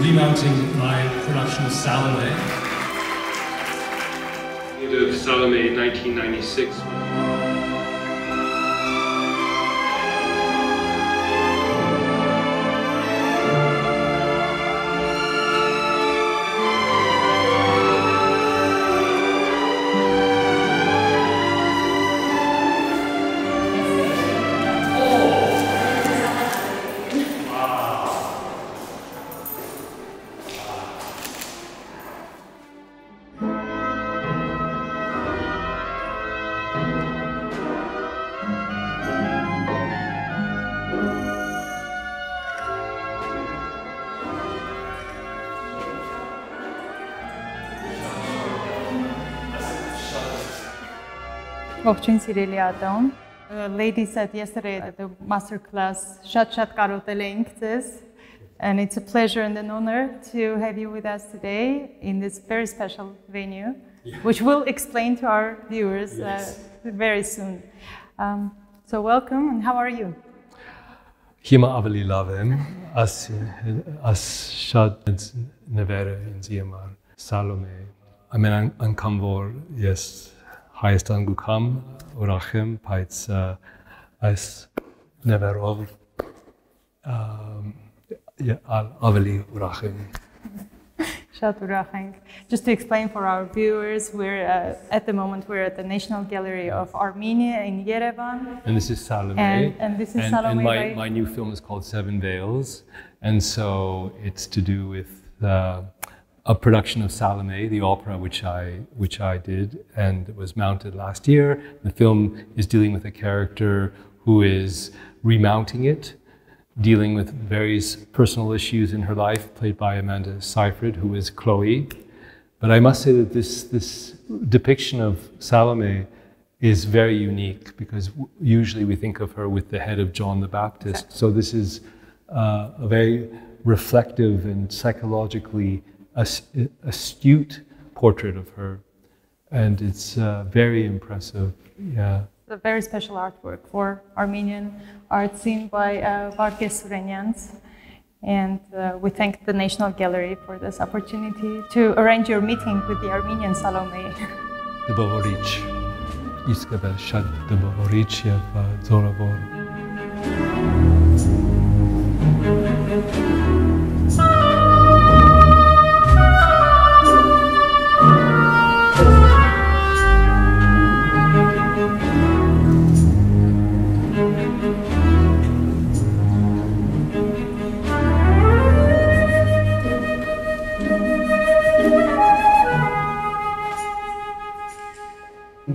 remounting my production of Salome. Of Salome in 1996. Ողջույն սիրելի Ատոմ. Lady said yesterday at the master class, շատ կարոտել էինք ձեզ, and it's a pleasure and an honor to have you with us today in this very special venue, which we'll explain to our viewers very soon. So welcome, and how are you? Հիմա ավելի լավ եմ, as շատ նվերը ինձ համար Salome. Ամեն անգամ որ ես Հայաստան գուքամ, ուրախ եմ, բայց այս նվերով ավելի ուրախ եմ. Շատ ուրախ ենք. Just to explain for our viewers, we're at the moment we're at the National Gallery of Armenia in Yerevan. And this is Salome. And this is Salome. And my new film is called Seven Veils, and so it's to do with a production of Salome, the opera, which I did, and it was mounted last year. The film is dealing with a character who is remounting it, dealing with various personal issues in her life, played by Amanda Seyfried, who is Chloe. But I must say that this depiction of Salome is very unique, because usually we think of her with the head of John the Baptist. So this is a very reflective and psychologically astute portrait of her, and it's very impressive. Yeah. It's a very special artwork for Armenian art scene by Ոսկե Ծիրան, and we thank the National Gallery for this opportunity to arrange your meeting with the Armenian Salome. Դբավորիչ, իսկապես շատ դբավորիչ եւ զորավոր.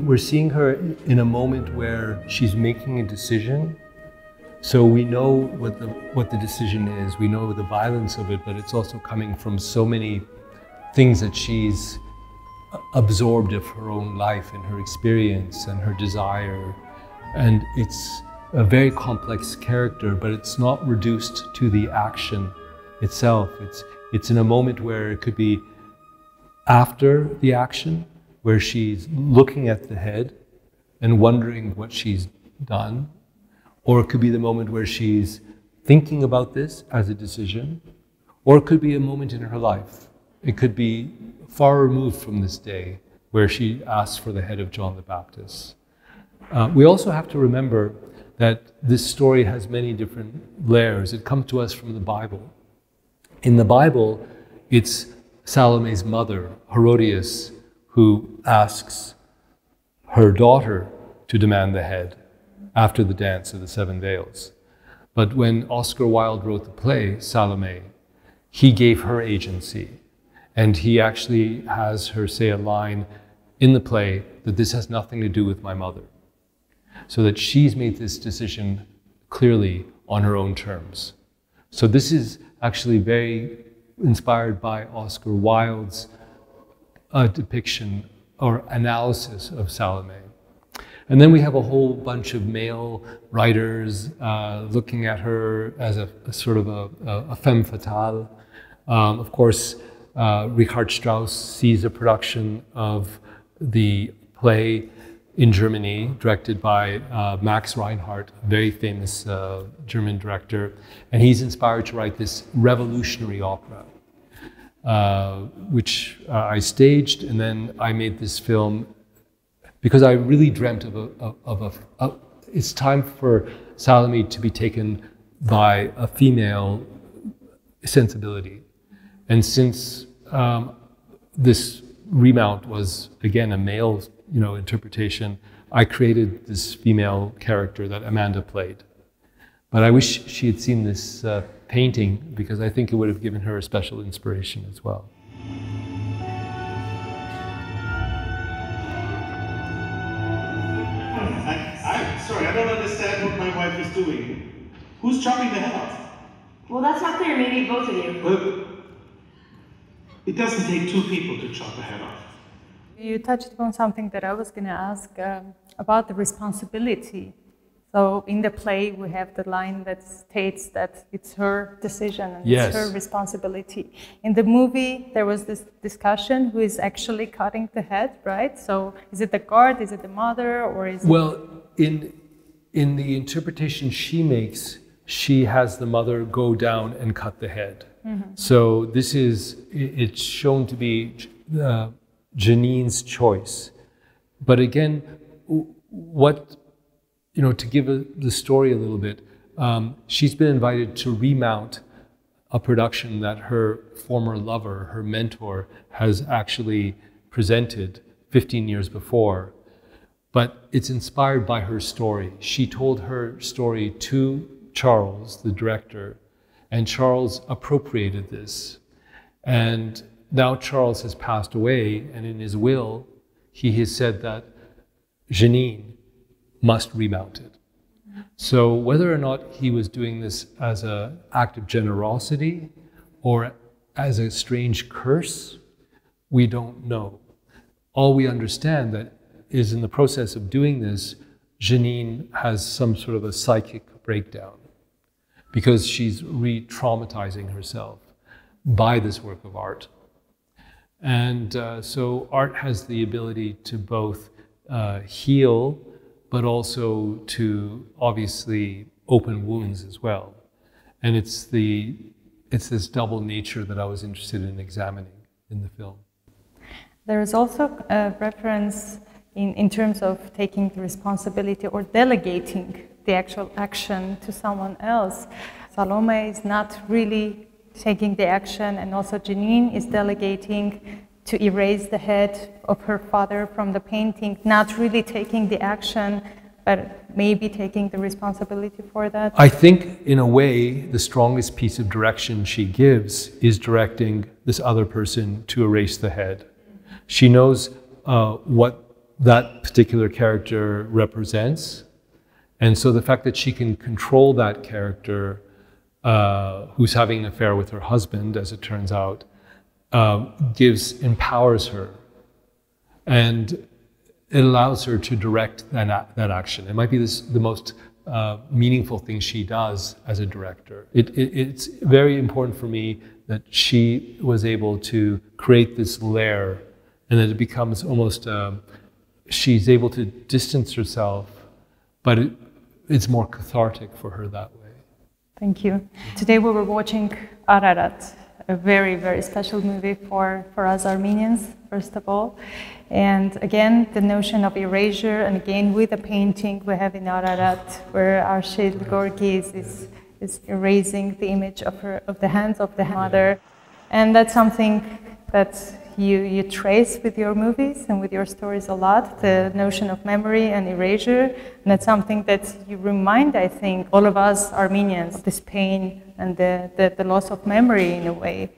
We're seeing her in a moment where she's making a decision. So we know what the decision is. We know the violence of it, but it's also coming from so many things that she's absorbed of her own life and her experience and her desire. And it's a very complex character, but it's not reduced to the action itself. It's in a moment where it could be after the action, where she's looking at the head and wondering what she's done. Or it could be the moment where she's thinking about this as a decision. Or it could be a moment in her life. It could be far removed from this day where she asks for the head of John the Baptist. We also have to remember that this story has many different layers. It comes to us from the Bible. In the Bible, it's Salome's mother, Herodias, who asks her daughter to demand the head after the dance of the Seven Veils. But when Oscar Wilde wrote the play, Salome, he gave her agency. And he actually has her say a line in the play that this has nothing to do with my mother. So that she's made this decision clearly on her own terms. So this is actually very inspired by Oscar Wilde's depiction or analysis of Salome. And then we have a whole bunch of male writers looking at her as a sort of a femme fatale. Of course, Richard Strauss sees a production of the play in Germany, directed by Max Reinhardt, a very famous German director. And he's inspired to write this revolutionary opera. which I staged, and then I made this film because I really dreamt of it's time for Salome to be taken by a female sensibility. And since this remount was, again, a male interpretation, I created this female character that Amanda played. But I wish she had seen this painting, because I think it would have given her a special inspiration as well. Sorry, I don't understand what my wife is doing. Who's chopping the head off? Well, that's not clear. Maybe both of you. Well, it doesn't take two people to chop a head off. You touched upon something that I was going to ask about the responsibility. So in the play, we have the line that states that it's her decision and yes. it's her responsibility. In the movie, there was this discussion who is actually cutting the head, right? So is it the guard, is it the mother, or is well, in the interpretation she makes, she has the mother go down and cut the head. Mm-hmm. So it's shown to be Janine's choice. But again, to give the story a little bit, she's been invited to remount a production that her former lover, her mentor, has actually presented 15 years before. But it's inspired by her story. She told her story to Charles, the director, and Charles appropriated this. And now Charles has passed away, and in his will, he has said that Janine must remount it. So whether or not he was doing this as an act of generosity or as a strange curse, we don't know. All we understand that is in the process of doing this, Janine has some sort of a psychic breakdown because she's re-traumatizing herself by this work of art. And so art has the ability to both heal, but also to obviously open wounds as well. And it's this double nature that I was interested in examining in the film. There is also a reference in terms of taking the responsibility or delegating the actual action to someone else. Salome is not really taking the action, and also Janine is delegating to erase the head of her father from the painting, not really taking the action, but maybe taking the responsibility for that. I think, in a way, the strongest piece of direction she gives is directing this other person to erase the head. She knows what that particular character represents, and so the fact that she can control that character, who's having an affair with her husband, as it turns out, empowers her, and it allows her to direct that action. It might be the most meaningful thing she does as a director. It's very important for me that she was able to create this layer, and that it becomes almost, she's able to distance herself, but it's more cathartic for her that way. Thank you. Today we were watching Ararat, a very, very special movie for us Armenians, first of all. And again, the notion of erasure, and again, with a painting we have in Ararat, where Arshil Gorgi is erasing the image of the hands of the mother. And that's something that you trace with your movies and with your stories a lot, the notion of memory and erasure. And that's something that you remind, I think, all of us Armenians of this pain and the loss of memory in a way.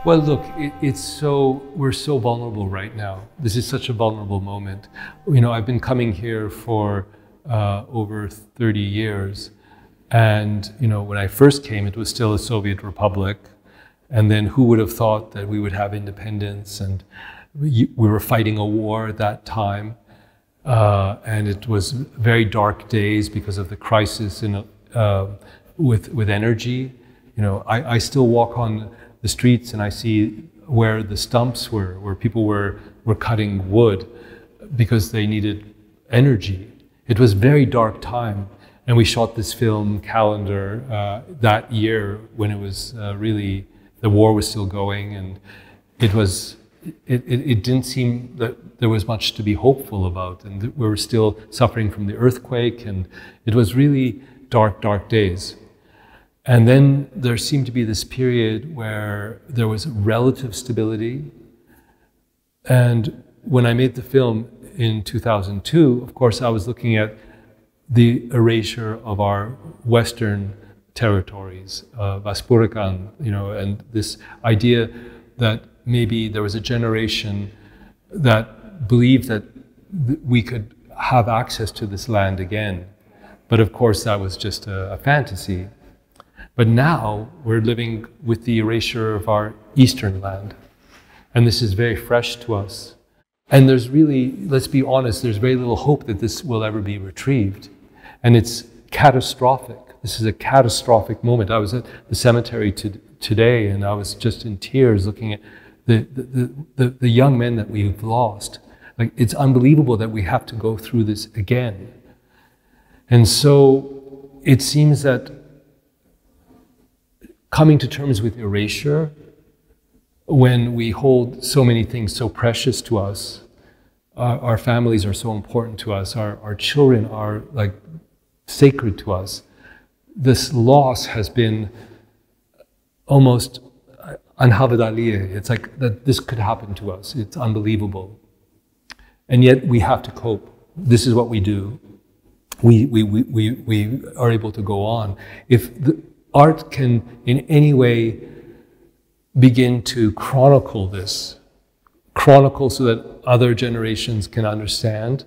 Well, look, we're so vulnerable right now. This is such a vulnerable moment. I've been coming here for over 30 years. And, when I first came, it was still a Soviet republic. And then who would have thought that we would have independence? And we were fighting a war at that time. And it was very dark days because of the crisis with energy. I still walk on the streets and I see where the stumps were, where people were were cutting wood because they needed energy. It was a very dark time. And we shot this film calendar that year when it was really, the war was still going, and it didn't seem that there was much to be hopeful about, and we were still suffering from the earthquake, and it was really dark, dark days. And then there seemed to be this period where there was relative stability. And when I made the film in 2002, of course, I was looking at the erasure of our Western territories, Vaspurakan, and this idea that maybe there was a generation that believed that we could have access to this land again. But of course, that was just a fantasy. But now we're living with the erasure of our Eastern land. And this is very fresh to us. And there's really, let's be honest, there's very little hope that this will ever be retrieved. And it's catastrophic. This is a catastrophic moment. I was at the cemetery today, and I was just in tears looking at the young men that we've lost. Like, it's unbelievable that we have to go through this again. And so it seems that coming to terms with erasure, when we hold so many things so precious to us, our families are so important to us, our children are like sacred to us, this loss has been almost anhavadaliye. It's like that this could happen to us. It's unbelievable. And yet we have to cope. This is what we do. We are able to go on. If the art can in any way begin to chronicle this, chronicle so that other generations can understand.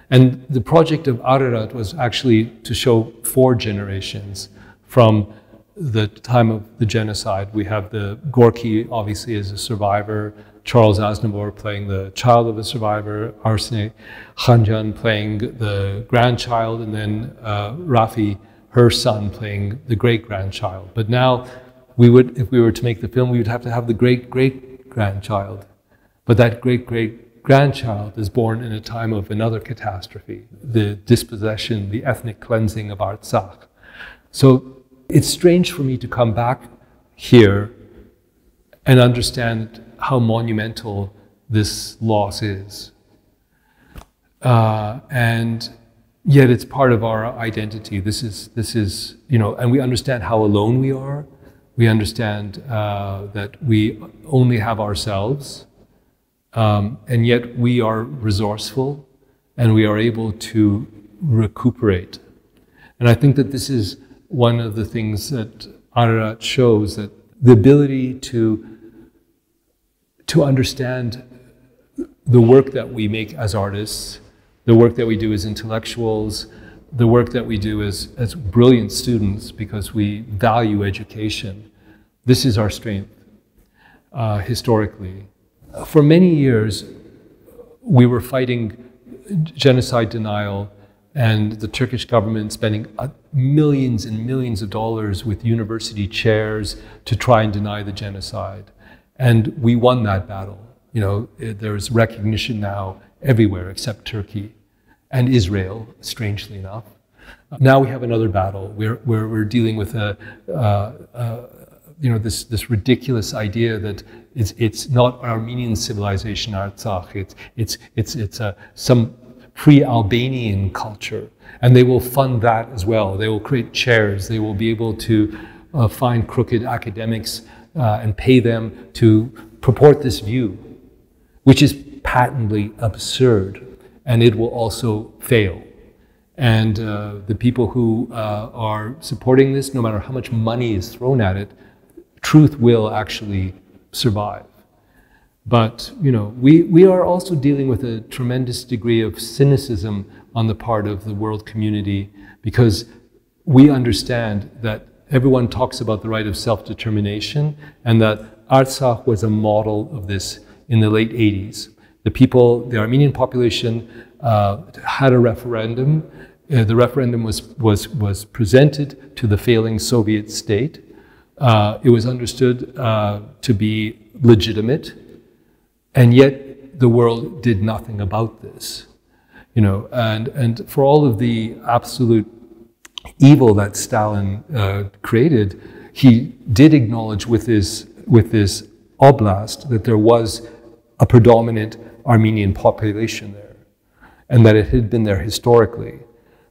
And the project of Ararat was actually to show 4 generations from the time of the genocide. We have the Gorky, obviously, as a survivor, Charles Aznavour playing the child of a survivor, Arsene Khanjan playing the grandchild, and then Rafi, her son, playing the great-grandchild. But now, if we were to make the film, we would have to have the great-great-grandchild. But that great-great-grandchild is born in a time of another catastrophe, the dispossession, the ethnic cleansing of Artsakh. So it's strange for me to come back here and understand how monumental this loss is. And yet it's part of our identity. This is, and we understand how alone we are. We understand that we only have ourselves, and yet we are resourceful, and we are able to recuperate. And I think that this is one of the things that Ararat shows, that the ability to understand the work that we make as artists, the work that we do as intellectuals, the work that we do as brilliant students, because we value education. This is our strength, historically. For many years, we were fighting genocide denial, and the Turkish government spending millions and millions of dollars with university chairs to try and deny the genocide. And we won that battle. There's recognition now everywhere except Turkey and Israel, strangely enough. Now we have another battle where we're dealing with this ridiculous idea that it's not Armenian civilization, Artsakh. It's some pre-Albanian culture, and they will fund that as well. They will create chairs. They will be able to find crooked academics and pay them to purport this view, which is patently absurd, and it will also fail. And the people who are supporting this, no matter how much money is thrown at it, truth will actually survive. But we are also dealing with a tremendous degree of cynicism on the part of the world community, because we understand that everyone talks about the right of self-determination, and that Artsakh was a model of this in the late 80s. The Armenian population had a referendum. The referendum was presented to the failing Soviet state. It was understood to be legitimate, and yet the world did nothing about this, you know, and for all of the absolute evil that Stalin created, he did acknowledge with this oblast that there was a predominant Armenian population there, and that it had been there historically.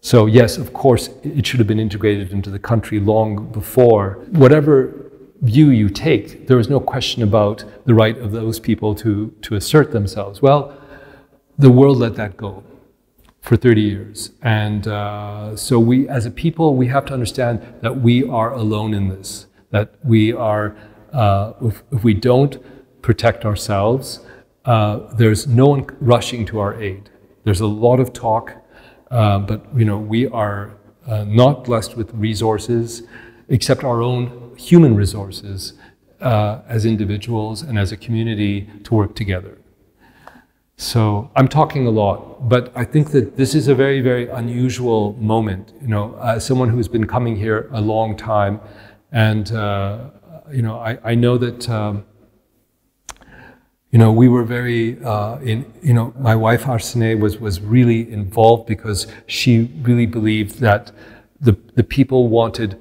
So yes, of course, it should have been integrated into the country long before. Whatever view you take, there was no question about the right of those people to assert themselves. Well, the world let that go for 30 years. And so we, as a people, we have to understand that we are alone in this, that we are, if we don't protect ourselves, there's no one rushing to our aid. There's a lot of talk, but you know, we are not blessed with resources except our own human resources as individuals and as a community to work together. So I'm talking a lot, but I think that this is a very, very unusual moment. You know, as someone who's been coming here a long time, and you know, I know that you know, we were very you know, my wife Arsene was really involved because she really believed that the people wanted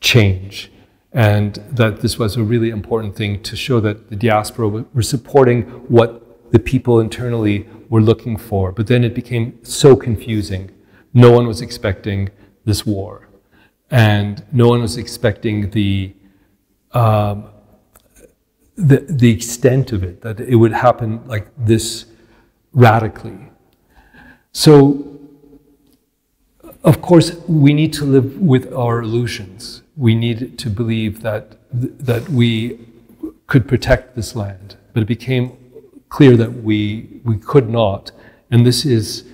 change, and that this was a really important thing to show that the diaspora were supporting what the people internally were looking for. But then it became so confusing. No one was expecting this war, and no one was expecting the extent of it, that it would happen like this radically. So, of course, we need to live with our illusions. We need to believe that we could protect this land, but it became clear that we could not, and this is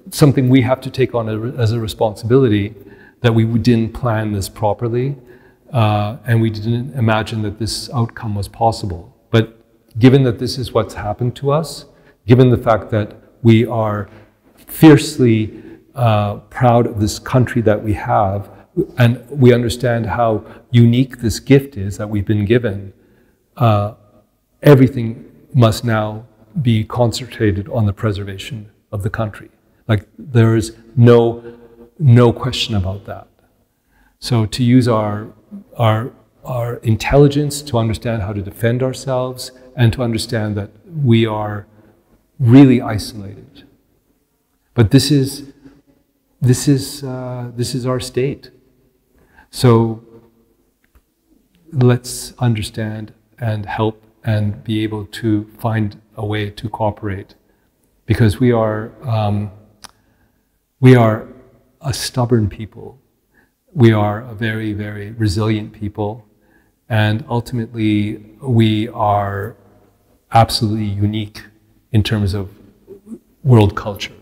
something we have to take on as a responsibility, that we didn't plan this properly, and we didn't imagine that this outcome was possible. But given that this is what's happened to us, given the fact that we are fiercely proud of this country that we have, and we understand how unique this gift is that we've been given, everything must now be concentrated on the preservation of the country. Like, there is no question about that. So to use our intelligence to understand how to defend ourselves, and to understand that we are really isolated. But this is our state. So let's understand and help and be able to find a way to cooperate, because we are a stubborn people. We are a very, very resilient people, and ultimately we are absolutely unique in terms of world culture.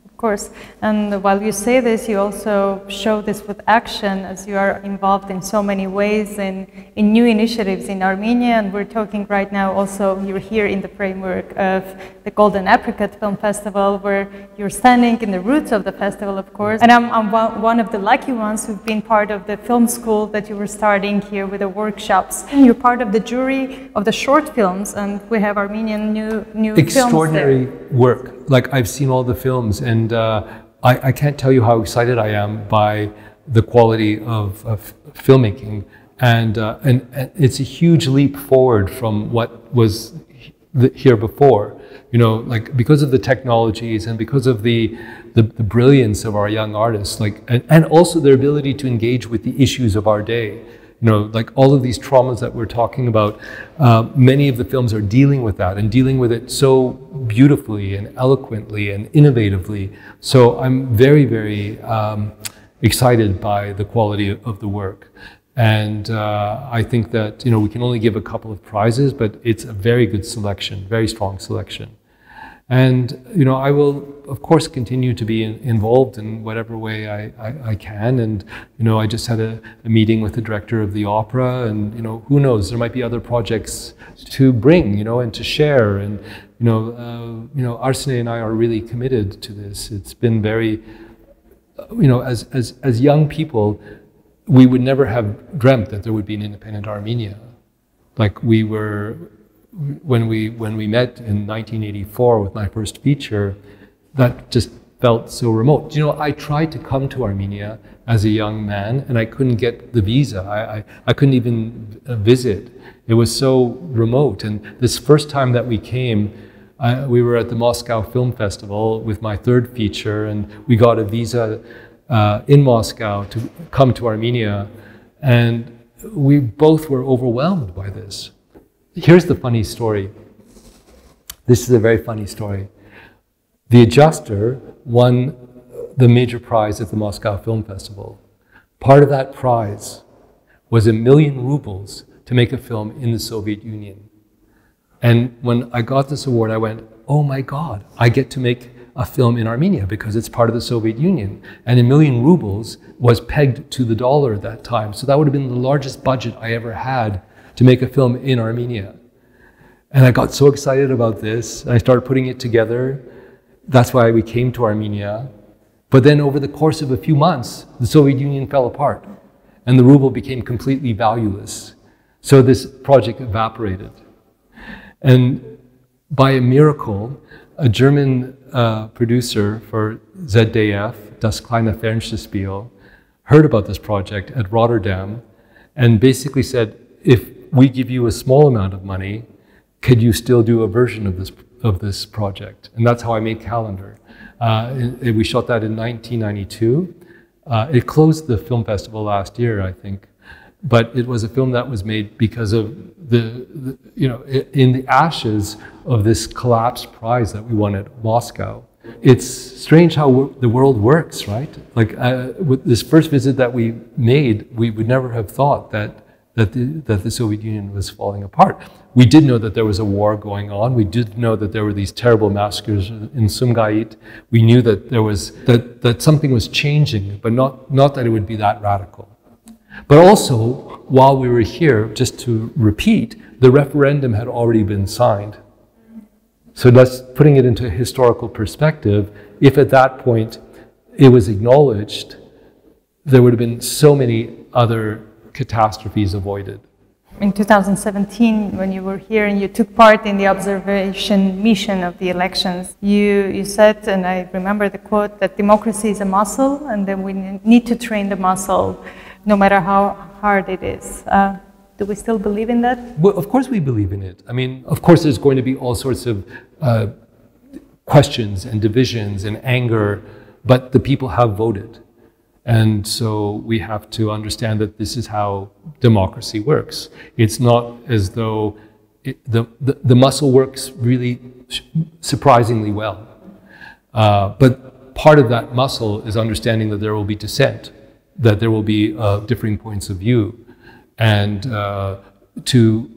Of course, and while you say this, you also show this with action, as you are involved in so many ways in new initiatives in Armenia, and we're talking right now also, you're here in the framework of the Golden Apricot Film Festival, where you're standing in the roots of the festival, of course, and I'm one of the lucky ones who've been part of the film school that you were starting here with the workshops. And you're part of the jury of the short films, and we have Armenian new extraordinary films there. Work. Like, I've seen all the films, and I can't tell you how excited I am by the quality of filmmaking, and it's a huge leap forward from what was here before. You know, like, because of the technologies and because of the brilliance of our young artists, like, and also their ability to engage with the issues of our day. You know, like, all of these traumas that we're talking about, many of the films are dealing with that, and dealing with it so beautifully and eloquently and innovatively. So I'm very, very excited by the quality of the work. And I think that, you know, we can only give a couple of prizes, but it's a very good selection, very strong selection. And, you know, I will, of course, continue to be involved in whatever way I can. And, you know, I just had a meeting with the director of the opera, and, you know, who knows, there might be other projects to bring, you know, and to share. And, you know, Arsene and I are really committed to this. It's been very, you know, as young people, we would never have dreamt that there would be an independent Armenia. Like, we were when we met in 1984 with my first feature, that just felt so remote. You know, I tried to come to Armenia as a young man, and I couldn't get the visa. I couldn't even visit. It was so remote. And this first time that we came, we were at the Moscow Film Festival with my third feature, and we got a visa in Moscow to come to Armenia, and we both were overwhelmed by this. Here's the funny story. This is a very funny story. The adjuster won the major prize at the Moscow Film Festival. Part of that prize was 1 million rubles to make a film in the Soviet Union. And when I got this award, I went, oh my God, I get to make a film in Armenia because it's part of the Soviet Union. And 1 million rubles was pegged to the dollar at that time. So that would have been the largest budget I ever had to make a film in Armenia. And I got so excited about this. I started putting it together. That's why we came to Armenia. But then over the course of a few months, the Soviet Union fell apart and the ruble became completely valueless. So this project evaporated. And by a miracle, a German producer for ZDF, Das kleine Fernsehspiel, heard about this project at Rotterdam and basically said, if we give you a small amount of money, could you still do a version of this project? And that's how I made Calendar. We shot that in 1992. It closed the film festival last year, I think. But it was a film that was made because of in the ashes of this collapsed prize that we won at Moscow. It's strange how the world works, right? Like with this first visit that we made, we would never have thought that the Soviet Union was falling apart. We did know that there was a war going on. We did know that there were these terrible massacres in Sumgait. We knew that there was that something was changing, but not that it would be that radical. But also, while we were here, just to repeat, the referendum had already been signed. So that's putting it into a historical perspective. If at that point it was acknowledged, there would have been so many other catastrophes avoided. In 2017, when you were here and you took part in the observation mission of the elections, you said, and I remember the quote, that democracy is a muscle and then we need to train the muscle no matter how hard it is. Do we still believe in that? Well, of course we believe in it. I mean, of course there's going to be all sorts of questions and divisions and anger, but the people have voted. And so we have to understand that this is how democracy works. It's not as though the muscle works really surprisingly well. But part of that muscle is understanding that there will be dissent, that there will be differing points of view, and to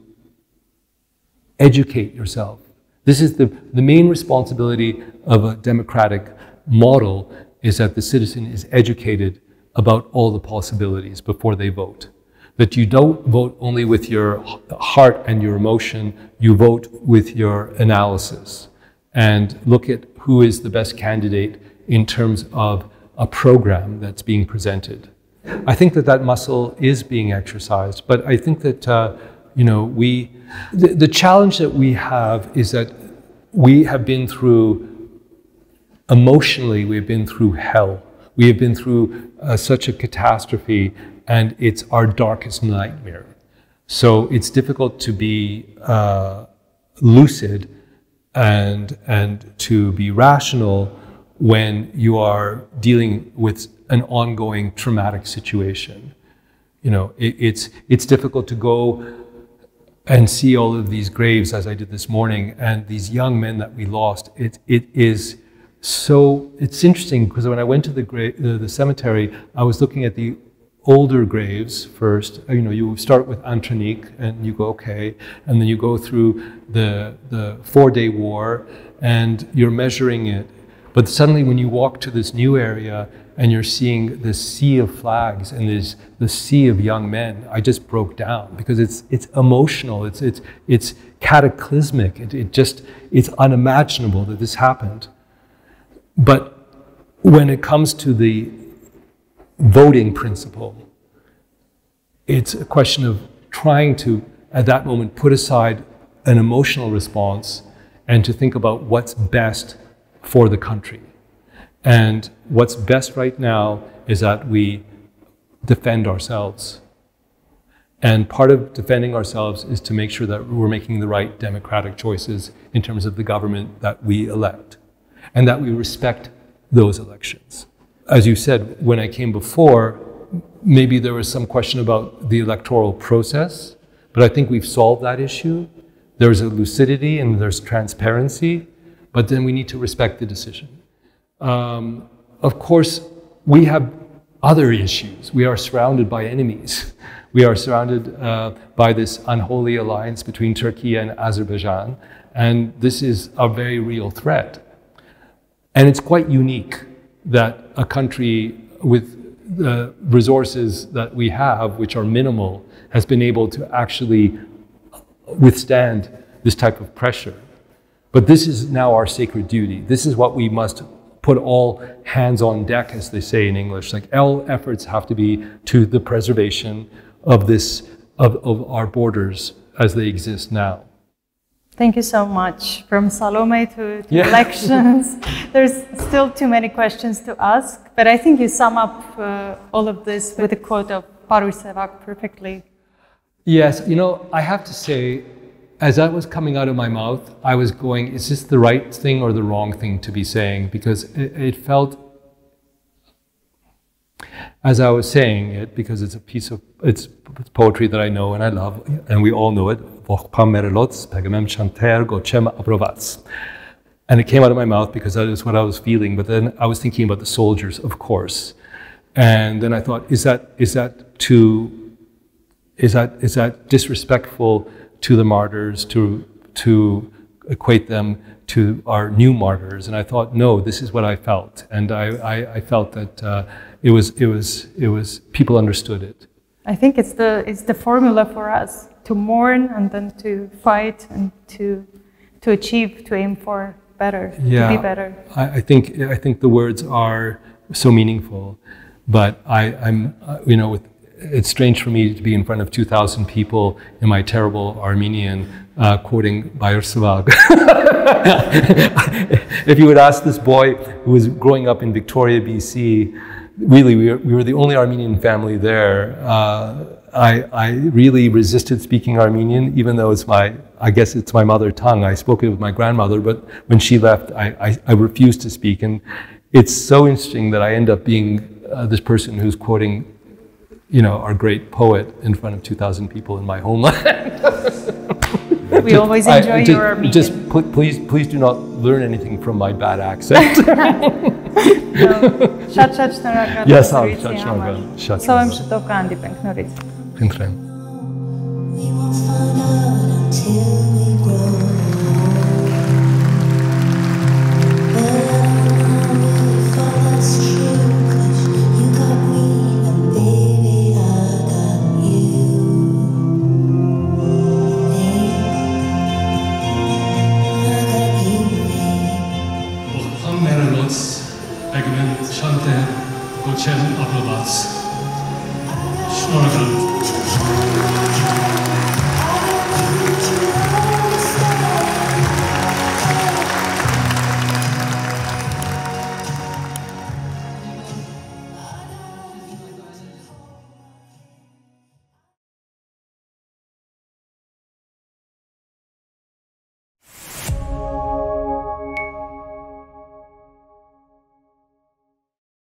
educate yourself. This is the main responsibility of a democratic model, is that the citizen is educated about all the possibilities before they vote. That you don't vote only with your heart and your emotion, you vote with your analysis and look at who is the best candidate in terms of a program that's being presented. I think that muscle is being exercised, but I think that the challenge that we have is that we have been through, emotionally, we've been through hell. We have been through such a catastrophe, and it's our darkest nightmare. So it's difficult to be lucid and to be rational when you are dealing with an ongoing traumatic situation. You know, it's difficult to go and see all of these graves, as I did this morning, and these young men that we lost. So it's interesting because when I went to the cemetery, I was looking at the older graves first. You know, you start with Antonik and you go, okay, and then you go through the 4-day war and you're measuring it. But suddenly when you walk to this new area and you're seeing this sea of flags and there's the sea of young men, I just broke down because it's emotional, it's cataclysmic, it's unimaginable that this happened. But when it comes to the voting principle, it's a question of trying to, at that moment, put aside an emotional response and to think about what's best for the country. And what's best right now is that we defend ourselves. And part of defending ourselves is to make sure that we're making the right democratic choices in terms of the government that we elect, and that we respect those elections. As you said, when I came before, maybe there was some question about the electoral process, but I think we've solved that issue. There's a lucidity and there's transparency, but then we need to respect the decision. Of course, we have other issues. We are surrounded by enemies. We are surrounded by this unholy alliance between Turkey and Azerbaijan, and this is a very real threat. And it's quite unique that a country with the resources that we have, which are minimal, has been able to actually withstand this type of pressure. But this is now our sacred duty. This is what we must put all hands on deck, as they say in English. Like, all efforts have to be to the preservation of our borders as they exist now. Thank you so much. From Salome to elections, there's still too many questions to ask, but I think you sum up all of this with a quote of Parul Sevak perfectly. Yes, you know, I have to say, as that was coming out of my mouth, I was going, is this the right thing or the wrong thing to be saying? Because it felt, as I was saying it, because it's a piece of, it's poetry that I know and I love, and we all know it. And it came out of my mouth because that is what I was feeling. But then I was thinking about the soldiers, of course. And then I thought, is that disrespectful to the martyrs, to equate them to our new martyrs? And I thought, no, this is what I felt. And I felt that it was people understood it. I think it's the formula for us to mourn and then to fight and to achieve, to aim for better, to be better. I think the words are so meaningful, but I'm you know, it's strange for me to be in front of 2,000 people in my terrible Armenian quoting Bayersevag. If you would ask this boy who was growing up in Victoria, BC, really, we were the only Armenian family there. I really resisted speaking Armenian, even though I guess it's my mother tongue. I spoke it with my grandmother, but when she left, I refused to speak. And it's so interesting that I end up being this person who's quoting, you know, our great poet in front of 2,000 people in my homeland. We always enjoy your Armenian. Just please do not learn anything from my bad accent. Շատ շնորհակալ։ Yes, շատ շնորհակալ։ Սովեմ շուտով կհանդիպենք նորից։ Խնդրեմ։ We won't find out until we